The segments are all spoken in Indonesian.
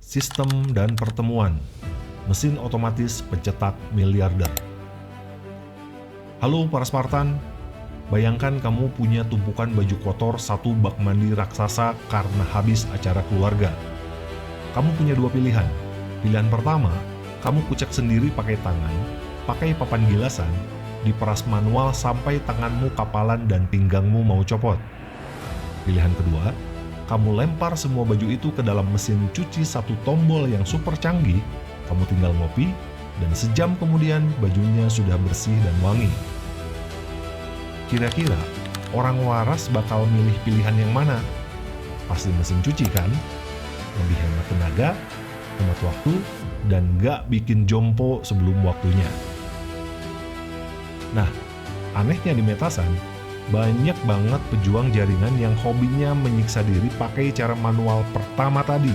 Sistem dan pertemuan, mesin otomatis pencetak miliarder. Halo para Spartan, bayangkan kamu punya tumpukan baju kotor satu bak mandi raksasa karena habis acara keluarga. Kamu punya dua pilihan. Pilihan pertama, kamu kucek sendiri pakai tangan, pakai papan gilasan, diperas manual sampai tanganmu kapalan dan pinggangmu mau copot. Pilihan kedua, kamu lempar semua baju itu ke dalam mesin cuci satu tombol yang super canggih, kamu tinggal ngopi, dan sejam kemudian bajunya sudah bersih dan wangi. Kira-kira orang waras bakal milih pilihan yang mana? Pasti mesin cuci kan? Lebih hemat tenaga, hemat waktu, dan gak bikin jompo sebelum waktunya. Nah, anehnya di Metasan, banyak banget pejuang jaringan yang hobinya menyiksa diri pakai cara manual pertama tadi.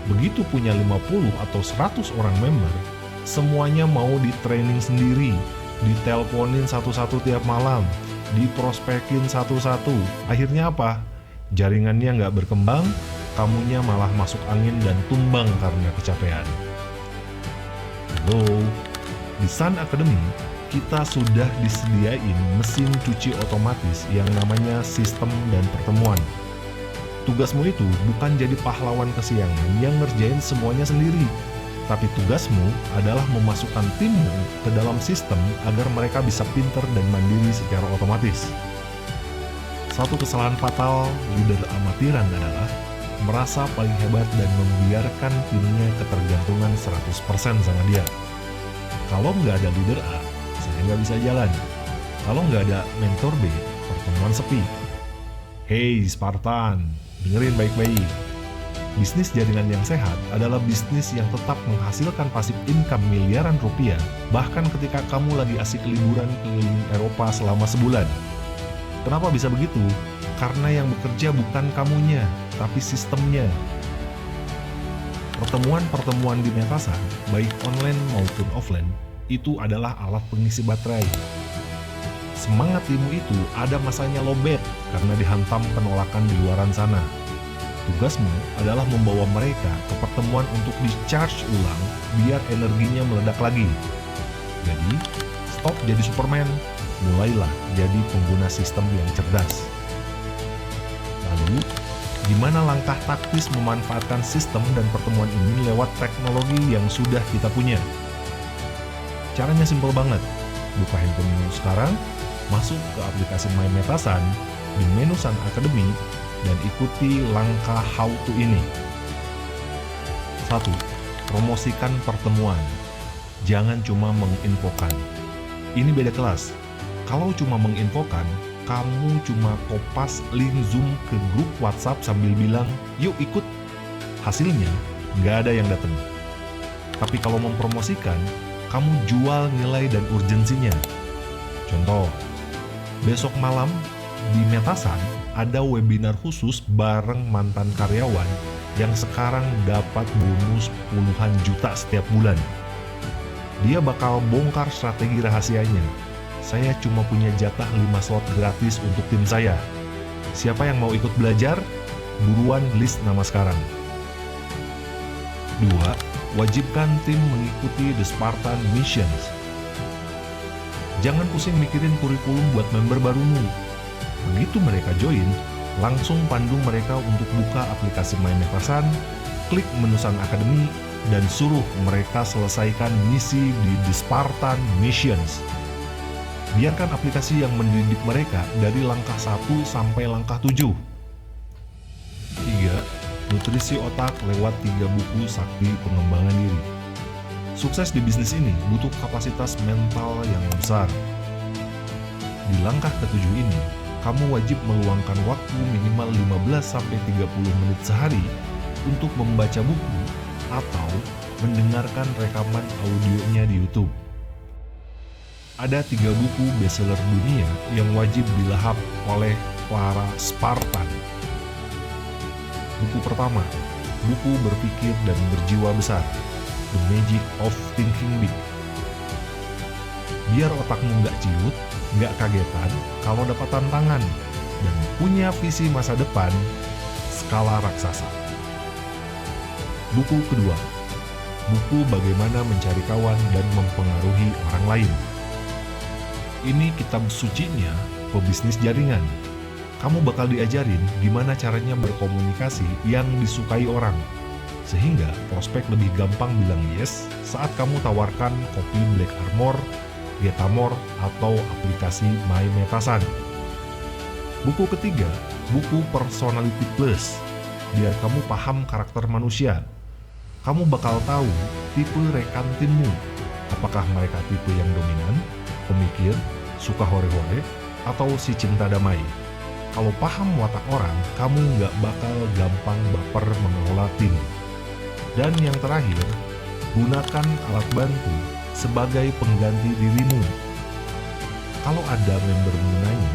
Begitu punya 50 atau 100 orang member, semuanya mau di-training sendiri, diteleponin satu-satu tiap malam, diprospekin satu-satu. Akhirnya apa? Jaringannya nggak berkembang, kamunya malah masuk angin dan tumbang karena kecapean. Halo, di Sun Academy, kita sudah disediain mesin cuci otomatis yang namanya sistem dan pertemuan. Tugasmu itu bukan jadi pahlawan kesiangan yang ngerjain semuanya sendiri, tapi tugasmu adalah memasukkan timmu ke dalam sistem agar mereka bisa pinter dan mandiri secara otomatis. Satu kesalahan fatal leader amatiran adalah merasa paling hebat dan membiarkan timnya ketergantungan 100% sama dia. Kalau nggak ada leader A, saya nggak bisa jalan. Kalau nggak ada mentor B, pertemuan sepi. Hey Spartan, dengerin baik-baik. Bisnis jaringan yang sehat adalah bisnis yang tetap menghasilkan pasif income miliaran rupiah, bahkan ketika kamu lagi asik liburan keliling Eropa selama sebulan. Kenapa bisa begitu? Karena yang bekerja bukan kamunya, tapi sistemnya. Pertemuan-pertemuan di Metasan, baik online maupun offline, itu adalah alat pengisi baterai. Semangat timmu itu ada masanya lowbat karena dihantam penolakan di luaran sana. Tugasmu adalah membawa mereka ke pertemuan untuk di-charge ulang biar energinya meledak lagi. Jadi, stop jadi Superman, mulailah jadi pengguna sistem yang cerdas. Lalu, gimana langkah taktis memanfaatkan sistem dan pertemuan ini lewat teknologi yang sudah kita punya? Caranya simpel banget. Buka handphonemu sekarang, masuk ke aplikasi My Metasan di menu Sun Academy, dan ikuti langkah how to ini. 1. Promosikan pertemuan. Jangan cuma menginfokan. Ini beda kelas. Kalau cuma menginfokan, kamu cuma kopas link Zoom ke grup WhatsApp sambil bilang, yuk ikut. Hasilnya, nggak ada yang datang. Tapi kalau mempromosikan, kamu jual nilai dan urgensinya. Contoh, besok malam di Metasan ada webinar khusus bareng mantan karyawan yang sekarang dapat bonus puluhan juta setiap bulan. Dia bakal bongkar strategi rahasianya. Saya cuma punya jatah 5 slot gratis untuk tim saya. Siapa yang mau ikut belajar? Buruan list nama sekarang. 2. Wajibkan tim mengikuti The Spartan Missions. Jangan pusing mikirin kurikulum buat member barumu. Begitu mereka join, langsung pandu mereka untuk buka aplikasi My Metasan, klik menu Sun Academy, dan suruh mereka selesaikan misi di The Spartan Missions. Biarkan aplikasi yang mendidik mereka dari langkah 1 sampai langkah 7. 3. Nutrisi otak lewat 3 buku sakti pengembangan diri. Sukses di bisnis ini butuh kapasitas mental yang besar. Di langkah ke-7 ini, kamu wajib meluangkan waktu minimal 15-30 menit sehari untuk membaca buku atau mendengarkan rekaman audionya di YouTube. Ada 3 buku bestseller dunia yang wajib dilahap oleh para Spartan. Buku pertama, buku berpikir dan berjiwa besar, The Magic of Thinking Big. Biar otakmu nggak ciut, nggak kagetan kalau dapat tantangan, dan punya visi masa depan skala raksasa. Buku kedua, buku bagaimana mencari kawan dan mempengaruhi orang lain. Ini kitab sucinya pebisnis jaringan. Kamu bakal diajarin gimana caranya berkomunikasi yang disukai orang, sehingga prospek lebih gampang bilang yes saat kamu tawarkan kopi Black Armor, Getamor, atau aplikasi My Metasan. Buku ketiga, buku Personality Plus. Biar kamu paham karakter manusia. Kamu bakal tahu tipe rekan timmu. Apakah mereka tipe yang dominan, pemikir, suka hore-hore, atau si cinta damai. Kalau paham watak orang, kamu nggak bakal gampang baper mengelola tim. Dan yang terakhir, gunakan alat bantu sebagai pengganti dirimu. Kalau ada member nanya,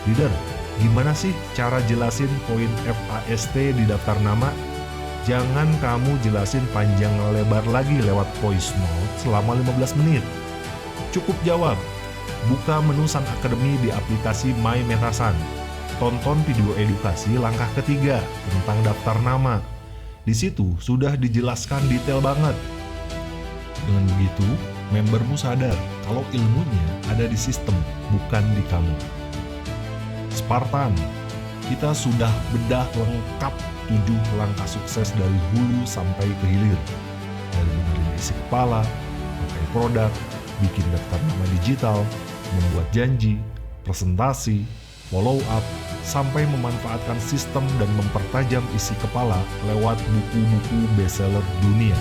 "Leader, gimana sih cara jelasin poin FAST di daftar nama?" Jangan kamu jelasin panjang lebar lagi lewat voice note selama 15 menit. Cukup jawab. Buka menu Sun Academy di aplikasi My Metasan. Tonton video edukasi langkah ketiga tentang daftar nama. Di situ sudah dijelaskan detail banget. Dengan begitu, membermu sadar kalau ilmunya ada di sistem, bukan di kamu. Spartan, kita sudah bedah lengkap 7 langkah sukses dari hulu sampai ke hilir. Dari benerin isi kepala, pakai produk, bikin daftar nama digital, membuat janji, presentasi, follow up, sampai memanfaatkan sistem dan mempertajam isi kepala lewat buku-buku bestseller dunia.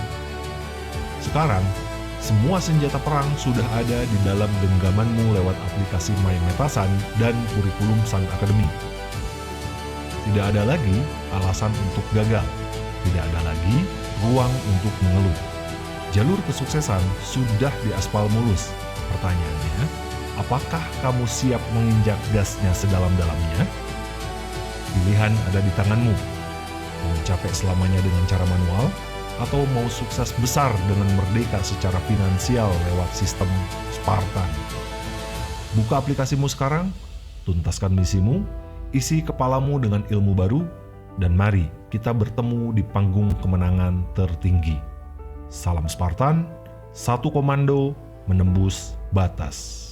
Sekarang, semua senjata perang sudah ada di dalam genggamanmu lewat aplikasi My Metasan dan kurikulum Sun Academy. Tidak ada lagi alasan untuk gagal. Tidak ada lagi ruang untuk mengeluh. Jalur kesuksesan sudah diaspal mulus. Pertanyaannya, apakah kamu siap menginjak gasnya sedalam-dalamnya? Pilihan ada di tanganmu. Mau capek selamanya dengan cara manual, atau mau sukses besar dengan merdeka secara finansial lewat sistem Spartan? Buka aplikasimu sekarang, tuntaskan misimu, isi kepalamu dengan ilmu baru, dan mari kita bertemu di panggung kemenangan tertinggi. Salam Spartan, satu komando menembus batas.